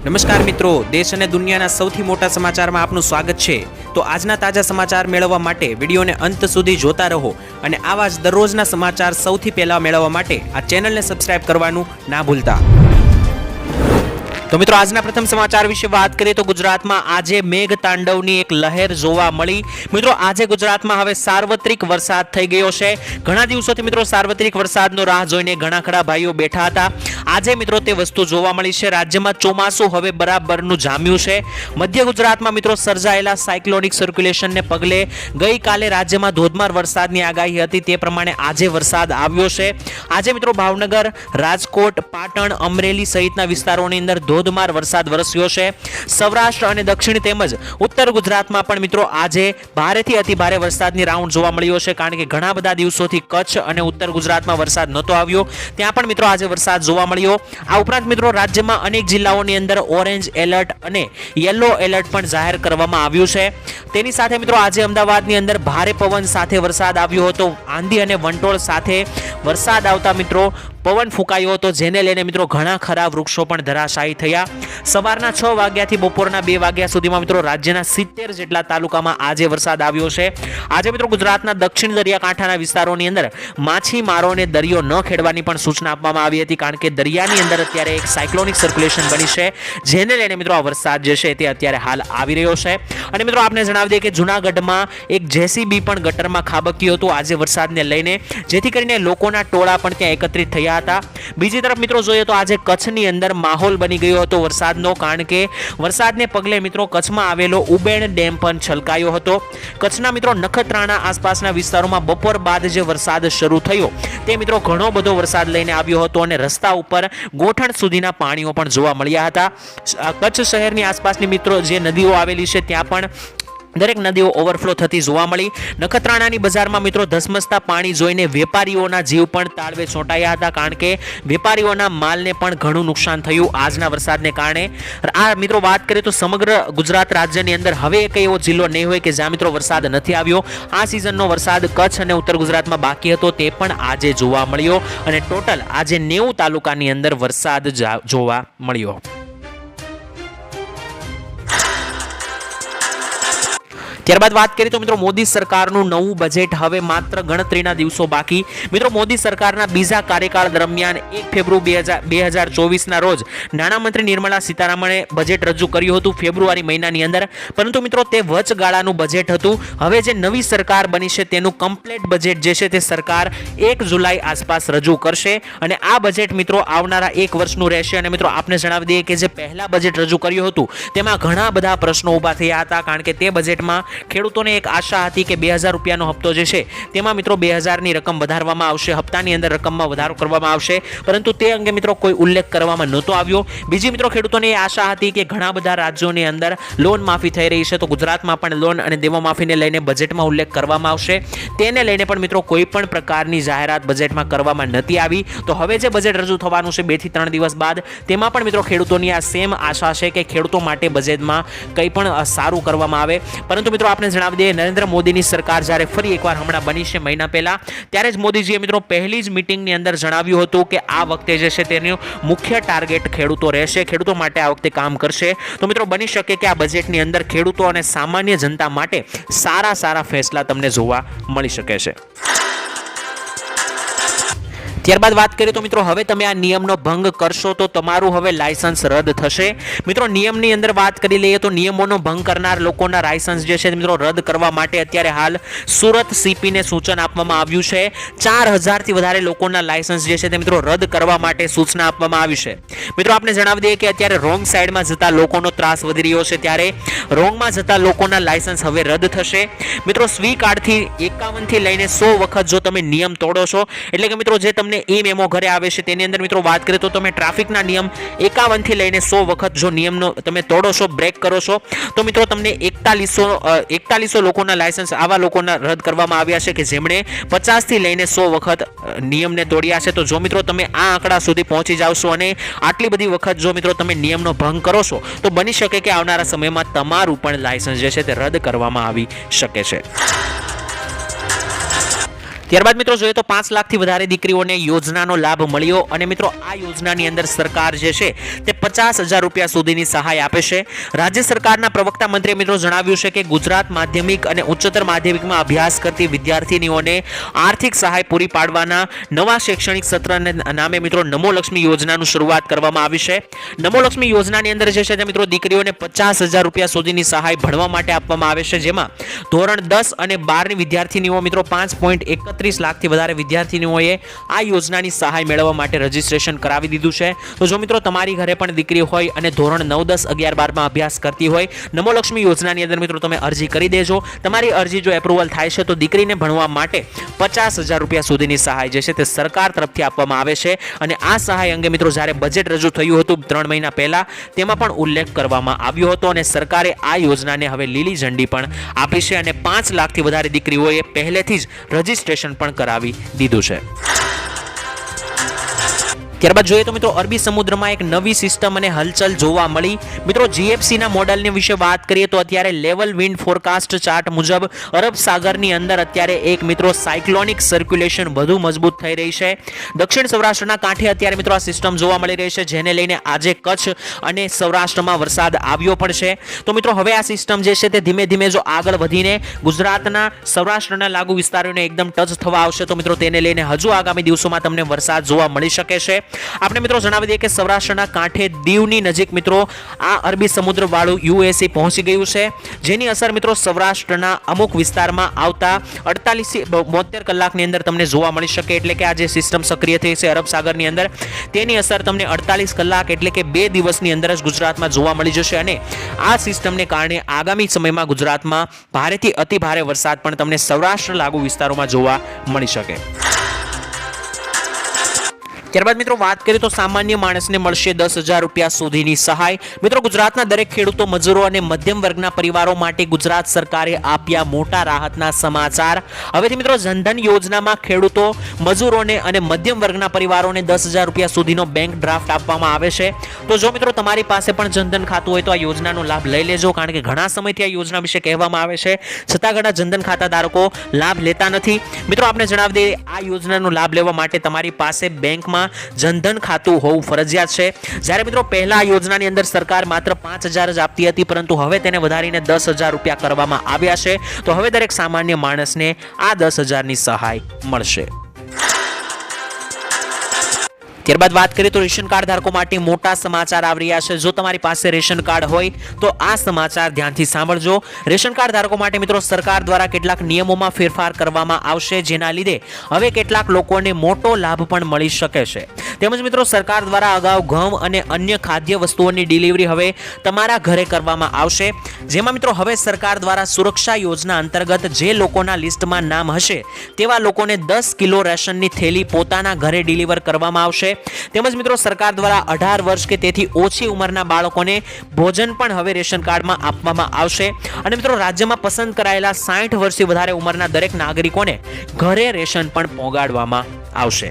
નમસ્કાર મિત્રો, દેશ અને દુનિયાના સૌથી મોટા સમાચારમાં આપનું સ્વાગત છે। તો આજના તાજા સમાચાર મેળવવા માટે વિડીયોને અંત સુધી જોતા રહો અને આવા જ દરરોજના સમાચાર સૌથી પહેલા મેળવવા માટે આ ચેનલને સબસ્ક્રાઇબ કરવાનું ના ભૂલતા। તો મિત્રો આજના પ્રથમ સમાચાર વિશે વાત કરીએ તો ગુજરાતમાં આજે મેઘ તાંડવની એક લહેર જોવા મળી। મિત્રો આજે ગુજરાતમાં હવે સાર્વત્રિક વરસાદ થઈ ગયો છે। ઘણા દિવસોથી મિત્રો સાર્વત્રિક વરસાદનો રાહ જોઈને ઘણા ખરા ભાઈઓ બેઠા હતા। આજે મિત્રો તે વસ્તુ જોવા મળી છે। રાજ્યમાં ચોમાસું હવે બરાબરનું જામ્યું છે। મધ્ય ગુજરાતમાં મિત્રો સર્જાયેલા સાયક્લોનિક સર્ક્યુલેશનને પગલે ગઈકાલે રાજ્યમાં ધોધમાર વરસાદની આગાહી હતી, તે પ્રમાણે આજે વરસાદ આવ્યો છે। આજે મિત્રો ભાવનગર, રાજકોટ, પાટણ, અમરેલી સહિતના વિસ્તારોની અંદર ધોધમાર વરસાદ વરસ્યો છે। સૌરાષ્ટ્ર અને દક્ષિણ તેમજ ઉત્તર ગુજરાતમાં પણ મિત્રો આજે ભારેથી અતિ ભારે વરસાદની રાઉન્ડ જોવા મળ્યો છે, કારણ કે ઘણા બધા દિવસોથી કચ્છ અને ઉત્તર ગુજરાતમાં વરસાદ નહોતો આવ્યો, ત્યાં પણ મિત્રો આજે વરસાદ જોવા મળ્યો। આ ઉપરાંત મિત્રો રાજ્યમાં અનેક જિલ્લાઓની અંદર ઓરેન્જ એલર્ટ અને યલો એલર્ટ પણ જાહેર કરવામાં આવ્યું છે। તેની સાથે મિત્રો આજે અમદાવાદની અંદર ભારે પવન સાથે વરસાદ આવ્યો હતો। આંધી અને વંટોળ સાથે વરસાદ આવતા મિત્રો પવન ફૂંકાયો હતો, જેને લઈને મિત્રો ઘણા ખરા વૃક્ષો પણ ધરાશાયી થયા। સવારના 6 વાગ્યાથી બપોરના 2 વાગ્યા સુધીમાં મિત્રો રાજ્યના 70 જેટલા તાલુકામાં આજે વરસાદ આવ્યો છે। આજે મિત્રો ગુજરાતના દક્ષિણ દરિયાકાંઠાના વિસ્તારોની અંદર માછીમારોને દરિયો ન ખેડવાની પણ સૂચના આપવામાં આવી હતી, કારણ કે દરિયાની અંદર અત્યારે એક સાયક્લોનિક સર્ક્યુલેશન બની છે, જેને લઈને મિત્રો આ વરસાદ જે છે તે અત્યારે હાલ આવી રહ્યો છે। અને મિત્રો આપને જણાવી દઈએ કે જૂનાગઢમાં એક જેસીબી પણ ગટરમાં ખાબક્યું હતું આજે વરસાદને લઈને, જેથી કરીને લોકોના ટોળા પણ ત્યાં એકત્રિત થયા હતા। બીજી તરફ મિત્રો જોઈએ તો આજે કચ્છની અંદર માહોલ બની ગયો હતો વરસાદનો, કારણ કે વરસાદને પગલે મિત્રો કચ્છમાં આવેલો ઉબેણ ડેમ પણ છલકાયો હતો। કચ્છના મિત્રો નખત્રાણા આસપાસના વિસ્તારોમાં બપોર બાદ જે વરસાદ શરૂ થયો તે મિત્રો ઘણો બધો વરસાદ લઈને આવ્યો હતો અને રસ્તા ઉપર ગોઠણ સુધીના પાણીઓ પણ જોવા મળ્યા હતા। કચ્છ શહેરની આસપાસની મિત્રો જે નદીઓ આવેલી છે ત્યાં પણ દરેક નદીઓ ઓવરફ્લો થતી જોવા મળી। નખત્રાણાની બજારમાં મિત્રો ધસમસતા પાણી જોઈને વેપારીઓના જીવ પણ તાળવે ચોંટાયા હતા, કારણ કે વેપારીઓના માલને પણ ઘણું નુકસાન થયું આજના વરસાદને કારણે। આ મિત્રો વાત કરીએ તો સમગ્ર ગુજરાત રાજ્યની અંદર હવે એક એવો જિલ્લો નહીં હોય કે જ્યાં મિત્રો વરસાદ નથી આવ્યો। આ સિઝનનો વરસાદ કચ્છ અને ઉત્તર ગુજરાતમાં બાકી હતો, તે પણ આજે જોવા મળ્યો અને ટોટલ આજે 90 તાલુકાની અંદર વરસાદ જોવા મળ્યો। ત્યારબાદ વાત કરીએ તો મિત્રો મોદી સરકારનું નવું બજેટ હવે માત્ર ગણતરીના દિવસો બાકી। મિત્રો મોદી સરકારના બીજા કાર્યકાળ દરમિયાન 1 ફેબ્રુઆરી 2024ના રોજ નાણામંત્રી નિર્મલા સીતારામણે બજેટ રજૂ કર્યું હતું ફેબ્રુઆરી મહિનાની અંદર, પરંતુ મિત્રો તે વચગાળાનું બજેટ હતું। હવે જે નવી સરકાર બની છે તેનું કમ્પ્લીટ બજેટ જે છે તે સરકાર 1 જુલાઈ આસપાસ રજૂ કરશે અને આ બજેટ મિત્રો આવનારા 1 વર્ષનું રહેશે। અને મિત્રો આપને જણાવી દઈએ કે જે પહેલા બજેટ રજૂ કર્યું હતું તેમાં ઘણા બધા પ્રશ્નો ઊભા થયા હતા, કારણ કે તે બજેટમાં ખેડૂતોને એક આશા હતી કે 2000 રૂપિયાનો હપ્તો જે છે તેમાં મિત્રો 2000ની રકમ વધારવામાં આવશે, હપ્તાની અંદર રકમમાં વધારો કરવામાં આવશે, પરંતુ તે અંગે મિત્રો કોઈ ઉલ્લેખ કરવામાં નહોતો આવ્યો। બીજી મિત્રો ખેડૂતોને એ આશા હતી કે ઘણા બધા રાજ્યોની અંદર લોન માફી થઈ રહી છે, તો ગુજરાતમાં પણ લોન અને દેવા માફીને લઈને બજેટમાં ઉલ્લેખ કરવામાં આવશે, તેને લઈને પણ મિત્રો કોઈ પણ પ્રકારની જાહેરાત બજેટમાં કરવામાં નથી આવી। તો હવે જે બજેટ રજૂ થવાનું છે 2 થી 3 દિવસ બાદ, તેમાં પણ મિત્રો ખેડૂતોની આ સેમ આશા છે કે ખેડૂતો માટે બજેટમાં કંઈ પણ સારું કરવામાં આવે। પરંતુ મિત્રો આપણે જણાવી દઈએ નરેન્દ્ર મોદીની સરકાર જ્યારે ફરી એકવાર હમણાં બની છે મહિના પહેલા, ત્યારે જ મોદીજીએ મિત્રો પહેલી જ મીટિંગની અંદર જણાવ્યું હતું કે આ વખતે જે છે તેનું મુખ્ય ટાર્ગેટ ખેડૂતો રહેશે, ખેડૂતો માટે આ વખતે કામ કરશે। તો મિત્રો બની શકે કે આ બજેટની અંદર ખેડૂતો અને સામાન્ય જનતા માટે સારા ફેસલા તમને જોવા મળી શકે છે। ત્યારબાદ વાત કરીએ તો મિત્રો હવે તમે આ નિયમનો ભંગ કરશો તો તમારું હવે લાયસન્સ રદ થશે। મિત્રો નિયમની અંદર વાત કરી લઈએ તો નિયમોનો ભંગ કરનાર લોકોના લાયસન્સ જે છે મિત્રો રદ કરવા માટે અત્યારે હાલ સુરત સીપીને સૂચન આપવામાં આવ્યું છે। 4000 થી વધારે લોકોના લાયસન્સ જે છે તે મિત્રો રદ કરવા માટે સૂચના આપવામાં આવી છે। મિત્રો આપણે જણાવી દઈએ કે અત્યારે રોંગ સાઈડમાં જતા લોકોનો ત્રાસ વધી રહ્યો છે, ત્યારે રોંગમાં જતા લોકોના લાયસન્સ હવે રદ થશે। મિત્રો સ્વી કાર્ડથી 51 થી લઈને 100 વખત જો તમે નિયમ તોડો છો, એટલે કે મિત્રો જે તમને ઈ મેમો ઘરે આવે છે તેની અંદર મિત્રો વાત કરીએ તો તમે ટ્રાફિકના નિયમ 51 થી લઈને 100 વખત જો નિયમનો તમે તોડો છો, બ્રેક કરો છો, તો મિત્રો તમને 4100 લોકોના લાયસન્સ આવા લોકોના રદ કરવામાં આવ્યા છે કે જેમણે 50 થી લઈને 100 વખત નિયમને તોડ્યા છે। તો જો મિત્રો તમે આ આંકડા સુધી પહોંચી જાવશો અને આટલી બધી વખત જો મિત્રો તમે નિયમનો ભંગ કરો છો, તો બની શકે કે આવનારા સમયમાં તમારું પણ લાયસન્સ જે છે તે રદ કરવામાં આવી શકે છે। ત્યારબાદ મિત્રો જોઈએ તો 5 લાખથી વધારે દીકરીઓને યોજનાનો લાભ મળ્યો અને મિત્રો આ યોજનાની અંદર સરકાર જે છે તે 50,000 રૂપિયા સુધીની સહાય આપે છે. રાજ્ય સરકારના પ્રવક્તા મંત્રીએ મિત્રો જણાવ્યું છે કે ગુજરાત માધ્યમિક અને ઉચ્ચતર માધ્યમિકમાં અભ્યાસ કરતી વિદ્યાર્થીનીઓને આર્થિક સહાય પૂરી પાડવાના નવા શૈક્ષણિક સત્રના નામે મિત્રો નમો લક્ષ્મી યોજનાનું શરૂઆત કરવામાં આવી છે. નમો લક્ષ્મી યોજનાની અંદર જે છે તે મિત્રો દીકરીઓને 50,000 રૂપિયા સુધીની સહાય ભણવા માટે આપવામાં આવે છે, જેમાં ધોરણ 10 અને 12ની વિદ્યાર્થીનીઓ મિત્રો 5.31 લાખથી વધારે વિદ્યાર્થીનીઓએ આ યોજનાની સહાય મેળવવા માટે રજીસ્ટ્રેશન કરાવી દીધું છે. તો જો મિત્રો તમારી ઘરે પણ દીકરી હોય અને ધોરણ 9, 10, 11, 12માં અભ્યાસ કરતી હોય, નમો લક્ષ્મી યોજનાની અંદર મિત્રો તમે અરજી કરી દેજો. તમારી અરજી જો એપ્રુવલ થાય છે તો દીકરીને ભણવા માટે 50,000 રૂપિયા સુધીની સહાય જે છે તે સરકાર તરફથી આપવામાં આવે છે. અને આ સહાય અંગે મિત્રો જ્યારે બજેટ રજૂ થયું હતું 3 મહિના પહેલા, તેમાં પણ ઉલ્લેખ કરવામાં આવ્યો હતો અને સરકારે આ યોજનાને હવે લીલી ઝંડી પણ આપી છે અને 5 લાખથી વધારે દીકરીઓએ પહેલેથી જ રજીસ્ટ્રેશન પણ કરાવી દીધું છે. ત્યારબાદ જોઈએ તો મિત્રો અરબી સમુદ્રમાં એક નવી સિસ્ટમ અને હલચલ જોવા મળી. મિત્રો જીએફસીના મોડલની વિશે વાત કરીએ તો અત્યારે લેવલ વિન્ડ ફોરકાસ્ટ ચાર્ટ મુજબ અરબ સાગરની અંદર અત્યારે એક મિત્રો સાયક્લોનિક સર્ક્યુલેશન વધુ મજબૂત થઈ રહી છે. દક્ષિણ સૌરાષ્ટ્રના કાંઠે અત્યારે મિત્રો આ સિસ્ટમ જોવા મળી રહી છે, જેને લઈને આજે કચ્છ અને સૌરાષ્ટ્રમાં વરસાદ આવ્યો પણ છે. તો મિત્રો હવે આ સિસ્ટમ જે છે તે ધીમે ધીમે જો આગળ વધીને ગુજરાતના સૌરાષ્ટ્રના લાગુ વિસ્તારોને એકદમ ટચ થવા આવશે તો મિત્રો તેને લઈને હજુ આગામી દિવસોમાં તમને વરસાદ જોવા મળી શકે છે. આપણે મિત્રો જણાવી દઈએ કે સૌરાષ્ટ્રના કાંઠે દીવની નજીક મિત્રો આ અરબી સમુદ્ર વાળું યુએસી પહોંચી ગયું છે, જેની અસર મિત્રો સૌરાષ્ટ્રના અમુક વિસ્તારમાં આવતા 48 થી 72 કલાકની અંદર તમને જોવા મળી શકે. એટલે કે આ જે સિસ્ટમ સક્રિય થઈ છે અરબ સાગરની અંદર, તેની અસર તમને 48 કલાક એટલે કે 2 દિવસની અંદર જ ગુજરાતમાં જોવા મળી જશે અને આ સિસ્ટમને કારણે આગામી સમયમાં ગુજરાતમાં ભારેથી અતિ ભારે વરસાદ પણ તમને સૌરાષ્ટ્ર લાગુ વિસ્તારોમાં જોવા મળી શકે. ત્યારબાદ મિત્રો વાત કરીએ તો સામાન્ય માણસને મળશે 10,000 રૂપિયા સુધીની સહાય. મિત્રો ગુજરાતના દરેક ખેડૂતો, મજૂરો અને મધ્યમ વર્ગના પરિવારો માટે ગુજરાત સરકારે આપ્યા મોટા રાહતના સમાચાર. હવેથી મિત્રો જનધન યોજનામાં ખેડૂતો, મજૂરોને અને મધ્યમ વર્ગના પરિવારોને 10,000 રૂપિયા સુધીનો બેંક ડ્રાફ્ટ આપવામાં આવે છે. તો જો મિત્રો તમારી પાસે પણ જનધન ખાતું હોય તો આ યોજનાનો લાભ લઈ લેજો, કારણ કે ઘણા સમયથી આ યોજના વિશે કહેવામાં આવે છે, છતાં ઘણા જનધન ખાતા ધારકો લાભ લેતા નથી. મિત્રો આપણે જણાવી દઈએ, આ યોજનાનો લાભ લેવા માટે તમારી પાસે બેંકમાં જનધન ખાતું હોવું ફરજિયાત છે. જ્યારે મિત્રો પહેલા આ યોજનાની અંદર સરકાર માત્ર 5,000 જ આપતી હતી, પરંતુ હવે તેને વધારીને 10,000 રૂપિયા કરવામાં આવ્યા છે. તો હવે દરેક સામાન્ય માણસને આ 10,000ની સહાય મળશે. ત્યારબાદ વાત કરીએ તો રેશન કાર્ડ ધારકો માટે મોટા સમાચાર આવી રહ્યા છે. જો તમારી પાસે રેશન કાર્ડ હોય તો આ સમાચાર ધ્યાનથી સાંભળજો. રેશન કાર્ડ ધારકો માટે મિત્રો સરકાર દ્વારા કેટલાક નિયમોમાં ફેરફાર કરવામાં આવશે, જેના લીધે હવે કેટલાક લોકોને મોટો લાભ પણ મળી શકે છે. તેમજ મિત્રો સરકાર દ્વારા અગાઉ ઘઉં અને અન્ય ખાદ્ય વસ્તુઓની ડિલિવરી હવે તમારા ઘરે કરવામાં આવશે, જેમાં મિત્રો હવે સરકાર દ્વારા સુરક્ષા યોજના અંતર્ગત જે લોકોના લિસ્ટમાં નામ હશે તેવા લોકોને 10 કિલો રેશનની થેલી પોતાના ઘરે ડિલિવર કરવામાં આવશે. તેમજ મિત્રો સરકાર દ્વારા 18 વર્ષ કે તેથી ઓછી ઉંમરના બાળકોને ભોજન પણ હવે રેશન કાર્ડમાં આપવામાં આવશે. અને મિત્રો રાજ્યમાં પસંદ કરાયેલા 60 વર્ષથી વધારે ઉંમરના દરેક નાગરિકોને ઘરે રેશન પણ પહોંચાડવામાં આવશે.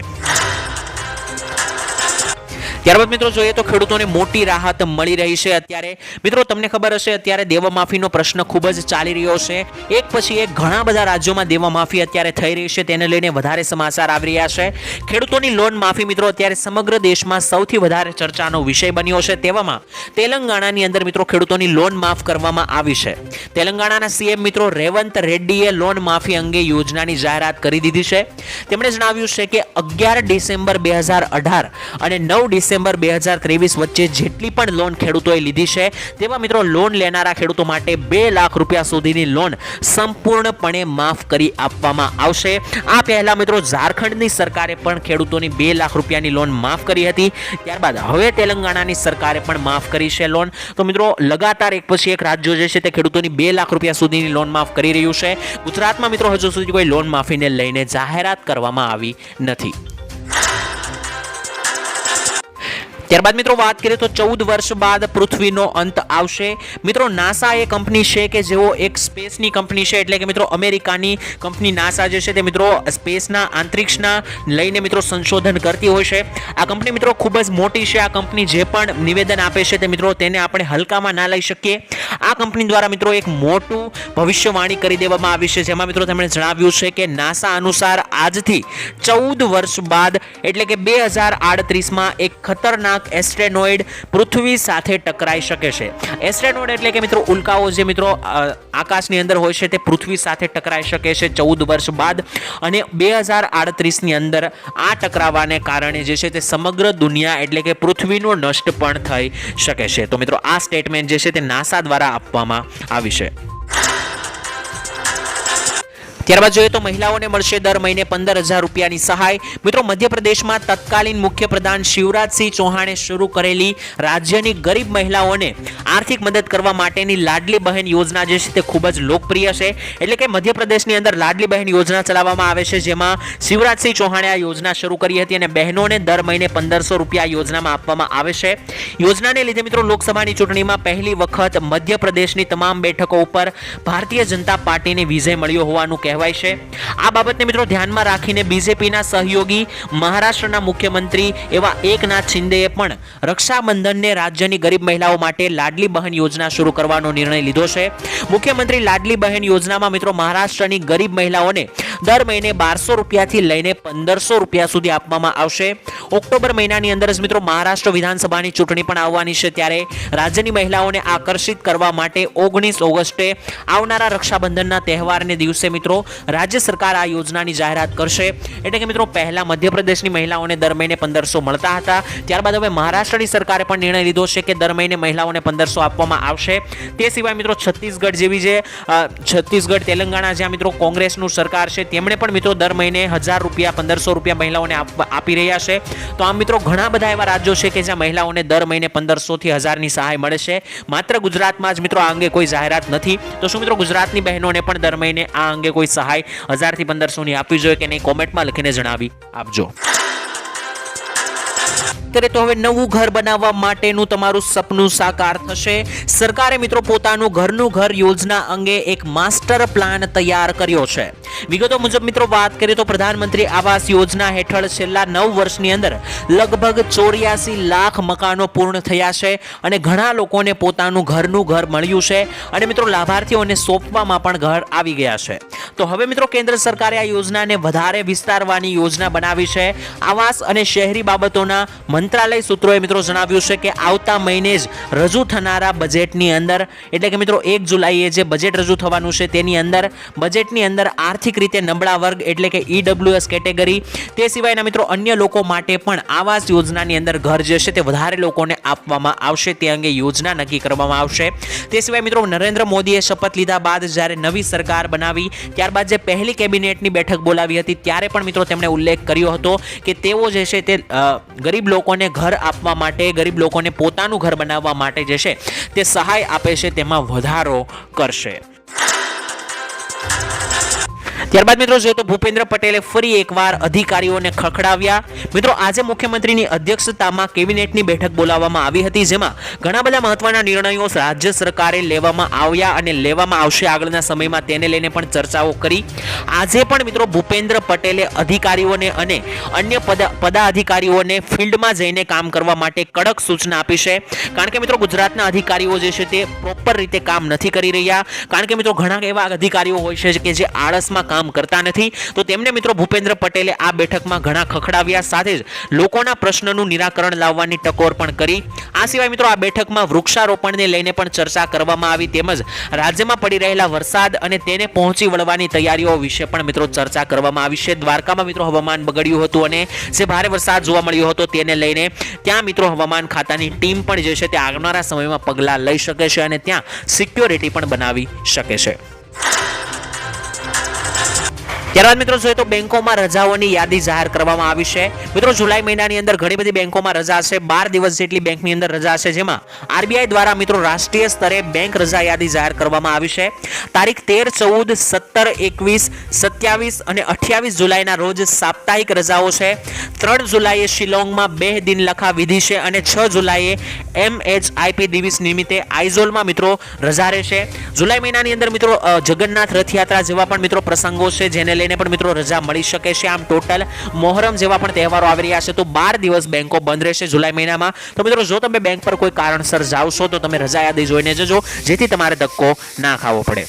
ત્યારબાદ મિત્રો જોઈએ તો ખેડૂતોને મોટી રાહત મળી રહી છે. અત્યારે મિત્રો તમને ખબર હશે, અત્યારે દેવામાફીનો પ્રશ્ન ખૂબ જ ચાલી રહ્યો છે. એક પછી એક ઘણા બધા રાજ્યોમાં દેવામાફી અત્યારે થઈ રહી છે, તેને લઈને વધારે સમાચાર આવી રહ્યા છે. ખેડૂતોની લોન માફી મિત્રો અત્યારે સમગ્ર દેશમાં સૌથી વધારે ચર્ચાનો વિષય બન્યો છે. તેવામાં તેલંગાણાની અંદર મિત્રો ખેડૂતોની લોન માફ કરવામાં આવી છે. તેલંગાણાના સીએમ મિત્રો રેવંત રેડ્ડીએ લોન માફી અંગે યોજનાની જાહેરાત કરી દીધી છે. તેમણે જણાવ્યું છે કે 11 ડિસેમ્બર 2018 અને 9 ડિસેમ્બર 2023 વચ્ચે જેટલી પણ લોન ખેડૂતોએ લીધી છે તેવા મિત્રો લોન લેનારા ખેડૂતો માટે 2 લાખ રૂપિયા સુધીની લોન સંપૂર્ણપણે માફ કરી આપવામાં આવશે. આ પહેલા મિત્રો ઝારખંડની સરકારે પણ ખેડૂતોની 2 લાખ રૂપિયાની લોન માફ કરી હતી. ત્યારબાદ હવે તેલંગાણાની સરકારે પણ માફ કરી છે લોન. તો મિત્રો લગાતાર એક પછી એક રાજ્યો જે છે તે ખેડૂતોની 2 લાખ રૂપિયા સુધીની લોન માફ કરી રહ્યું છે. ગુજરાતમાં મિત્રો હજુ સુધી કોઈ લોન માફીને લઈને જાહેરાત કરવામાં આવી નથી. ત્યારબાદ મિત્રો વાત કરીએ તો 14 વર્ષ બાદ પૃથ્વીનો અંત આવશે. મિત્રો નાસા એ કંપની છે કે જેઓ એક સ્પેસની કંપની છે, એટલે કે મિત્રો અમેરિકાની કંપની નાસા જે છે તે મિત્રો સ્પેસના અંતરિક્ષના લઈને મિત્રો સંશોધન કરતી હોય છે. આ કંપની મિત્રો ખૂબ જ મોટી છે. આ કંપની જે પણ નિવેદન આપે છે તે મિત્રો તેને આપણે હલકામાં ના લઈ શકીએ. આ કંપની દ્વારા મિત્રો એક મોટું ભવિષ્યવાણી કરી દેવામાં આવી છે, જેમાં મિત્રો તેમણે જણાવ્યું છે કે નાસા અનુસાર આજથી 14 વર્ષ બાદ એટલે કે 2038માં એક ખતરનાક ભયાનક એસ્ટ્રેનોઇડ પૃથ્વી સાથે ટકરાઈ શકે છે. એસ્ટ્રેનોઇડ એટલે કે મિત્રો ઉલ્કાઓ જે મિત્રો આકાશની અંદર હોય છે તે પૃથ્વી સાથે ટકરાઈ શકે છે 14 વર્ષ બાદ, અને 2038 ની અંદર આ ટકરાવાને કારણે જે છે તે સમગ્ર દુનિયા એટલે કે પૃથ્વીનો નષ્ટ પણ થઈ શકે છે. તો મિત્રો આ સ્ટેટમેન્ટ જે છે તે નાસા દ્વારા આપવામાં આવી છે. ત્યારબાદ જોઈએ તો મહિલાઓને મળશે દર મહિને 15,000 રૂપિયાની સહાય. મિત્રો મધ્યપ્રદેશમાં તત્કાલીન મુખ્યપ્રધાન શિવરાજસિંહ ચૌહાણે શરૂ કરેલી રાજ્યની ગરીબ મહિલાઓને આર્થિક મદદ કરવા માટેની લાડલી બહેન યોજના જે છે તે ખૂબ જ લોકપ્રિય છે. એટલે કે મધ્યપ્રદેશની અંદર લાડલી બહેન યોજના ચલાવવામાં આવે છે, જેમાં શિવરાજસિંહ ચૌહાણે આ યોજના શરૂ કરી હતી અને બહેનોને દર મહિને 1,500 રૂપિયા યોજનામાં આપવામાં આવે છે. યોજનાને લીધે મિત્રો લોકસભાની ચૂંટણીમાં પહેલી વખત મધ્યપ્રદેશની તમામ બેઠકો ઉપર ભારતીય જનતા પાર્ટીને વિજય મળ્યો હોવાનું કહેવાય છે. આ બાબતને મિત્રો ધ્યાનમાં રાખીને બીજેપીના સહયોગી મહારાષ્ટ્રના મુખ્યમંત્રી એવા એકનાથ શિંદેએ પણ રક્ષાબંધનને રાજ્યની ગરીબ મહિલાઓ માટે લાડલી બહેન યોજના શરૂ કરવાનો નિર્ણય લીધો છે. મુખ્યમંત્રી લાડલી બહેન યોજનામાં મિત્રો મહારાષ્ટ્રની ગરીબ મહિલાઓને દર મહિને 1,200 રૂપિયાથી લઈને 1,500 રૂપિયા સુધી આપવામાં આવશે. ઓક્ટોબર મહિનાની અંદર જ મિત્રો મહારાષ્ટ્ર વિધાનસભાની ચૂંટણી પણ આવવાની છે, ત્યારે રાજ્યની મહિલાઓને આકર્ષિત કરવા માટે 19 ઓગસ્ટે આવનારા રક્ષાબંધનના તહેવારને દિવસે મિત્રો રાજ્ય સરકાર આ યોજનાની જાહેરાત કરશે. એટલે કે મિત્રો પહેલા મધ્યપ્રદેશની મહિલાઓને દર મહિને 1,500 મળતા હતા, ત્યારબાદ હવે મહારાષ્ટ્રની સરકારે પણ નિર્ણય લીધો છે કે દર મહિને મહિલાઓને 1,500 આપવામાં આવશે. તે સિવાય મિત્રો છત્તીસગઢ જેવી જે છત્તીસગઢ તેલંગાણા જ્યાં મિત્રો કોંગ્રેસનું સરકાર છે તેમણે પણ મિત્રો દર મહિને 1,000 રૂપિયા 1,500 રૂપિયા મહિલાઓને આપી રહ્યા છે. તો આમ મિત્રો ઘણા બધા એવા રાજ્યો છે કે જ્યાં મહિલાઓને દર મહિને 1,500 થી 1,000ની સહાય મળે છે. માત્ર ગુજરાતમાં જ મિત્રો આ અંગે કોઈ જાહેરાત નથી. તો શું મિત્રો ગુજરાતની બહેનોને પણ દર મહિને આ અંગે કોઈ સહાય 1,000 થી 1,500ની આપવી જોઈએ કે નહીં? કોમેન્ટમાં લખીને જણાવી આપજો. ત્યારે તો હવે નવું ઘર બનાવવા માટેનું તમારું સપનું સાકાર થશે. સરકારે મિત્રો પોતાનું ઘરનું ઘર યોજના અંગે એક માસ્ટર પ્લાન તૈયાર કર્યો છે. વિગતો મુજબ મિત્રો વાત કરીએ તો પ્રધાનમંત્રી આવાસ યોજના હેઠળ છેલ્લા 9 વર્ષની અંદર લગભગ 84 લાખ મકાનો પૂર્ણ થયા છે અને ઘણા લોકોને પોતાનું ઘરનું ઘર મળ્યું છે અને મિત્રો લાભાર્થીઓને સોંપવામાં પણ ઘર આવી ગયા છે. તો હવે મિત્રો કેન્દ્ર સરકારે આ યોજનાને વધારે વિસ્તારવાની યોજના બનાવી છે. આવાસ અને શહેરી બાબતોના મંત્રાલય સૂત્રોએ મિત્રો જણાવ્યું છે કે આવતા મહિને જ રજૂ થનારા બજેટની અંદર એટલે કે મિત્રો 1 જુલાઈએ જે બજેટ રજૂ થવાનું છે તેની અંદર બજેટની અંદર આર્થિક રીતે નબળા વર્ગ એટલે કે EWS કેટેગરી તે સિવાયના મિત્રો અન્ય લોકો માટે પણ આવાસ યોજનાની અંદર ઘર જે છે તે વધારે લોકોને આપવામાં આવશે. તે અંગે યોજના નક્કી કરવામાં આવશે. તે સિવાય મિત્રો નરેન્દ્ર મોદીએ શપથ લીધા બાદ જ્યારે નવી સરકાર બનાવી ત્યારબાદ જે પહેલી કેબિનેટની બેઠક બોલાવી હતી ત્યારે પણ મિત્રો તેમણે ઉલ્લેખ કર્યો હતો કે તેઓ જે છે તે ગરીબ લોકોને ઘર આપવા માટે, ગરીબ લોકોને પોતાનું ઘર બનાવવા માટે જે છે તે સહાય આપે છે તેમાં વધારો કરશે. ત્યારબાદ મિત્રો જોઈએ તો ભૂપેન્દ્ર પટેલે ફરી એકવાર અધિકારીઓને ખખડાવ્યા. મિત્રો આજે મુખ્યમંત્રીની અધ્યક્ષતામાં કેબિનેટની બેઠક બોલાવવામાં આવી હતી, જેમાં ઘણા બધા મહત્વના નિર્ણયો રાજ્ય સરકારે લેવામાં આવ્યા અને લેવામાં આવશે આગળના સમયમાં, તેને લઈને પણ ચર્ચાઓ કરી. આજે પણ મિત્રો ભૂપેન્દ્ર પટેલે અધિકારીઓને અને અન્ય પદાધિકારીઓને ફિલ્ડમાં જઈને કામ કરવા માટે કડક સૂચના આપી છે. કારણ કે મિત્રો ગુજરાતના અધિકારીઓ જે છે તે પ્રોપર રીતે કામ નથી કરી રહ્યા. કારણ કે મિત્રો ઘણા એવા અધિકારીઓ હોય છે કે જે આળસમાં કામ કરતા નથી. તો તેમને મિત્રો ભૂપેન્દ્ર પટેલે આ બેઠકમાં ઘણા ખખડાવ્યા, સાથે જ લોકોના પ્રશ્નનું નિરાકરણ લાવવાની ટકોર પણ કરી. આ સિવાય મિત્રો આ બેઠકમાં વૃક્ષારોપણને લઈને પણ ચર્ચા કરવામાં આવી, તેમજ રાજ્યમાં પડી રહેલા વરસાદ અને તેને પહોંચી વળવાની તૈયારીઓ વિશે પણ મિત્રો ચર્ચા કરવામાં આવી છે. દ્વારકામાં મિત્રો હવામાન બગડ્યું હતું અને જે ભારે વરસાદ જોવા મળ્યો હતો તેને લઈને ત્યાં મિત્રો હવામાન ખાતાની ટીમ પણ જે છે તે આવનારા સમયમાં પગલાં લઈ શકે છે અને ત્યાં સિક્યોરિટી પણ બનાવી શકે છે. ત્યારબાદ મિત્રો જોઈએ તો બેંકોમાં રજાઓની યાદી જાહેર કરવામાં આવી છે. મિત્રો જુલાઈ મહિનાની અંદર ઘણી બધી બેંકોમાં રજા છે. 12 દિવસ જેટલી બેંકની અંદર રજા છે, જેમાં RBI દ્વારા મિત્રો રાષ્ટ્રીય સ્તરે બેંક રજા યાદી જાહેર કરવામાં આવી છે. તારીખ 13, 14, 17, 21, 27 અને 28 જુલાઈના રોજ સાપ્તાહિક રજાઓ છે. 3 જુલાઈએ શિલોંગમાં 2 દિન લખા વિધિ છે અને 6 જુલાઈએ MHIP દિવસ નિમિત્તે આઇઝોલમાં મિત્રો રજા રહેશે. જુલાઈ મહિનાની અંદર મિત્રો જગન્નાથ રથયાત્રા જેવા પણ મિત્રો પ્રસંગો છે, જેને લઈને પણ મિત્રો રજા મળી શકે છે. આમ ટોટલ મોહરમ જેવા પણ તહેવારો આવી રહ્યા છે, તો 12 દિવસ બેંકો બંધ રહેશે જુલાઈ મહિનામાં. તો મિત્રો જો તમે બેંક પર કોઈ કારણસર જાવ છો તો તમે રજા યાદી જોઈને જજો, જેથી તમારે ધક્કો ના ખાવો પડે.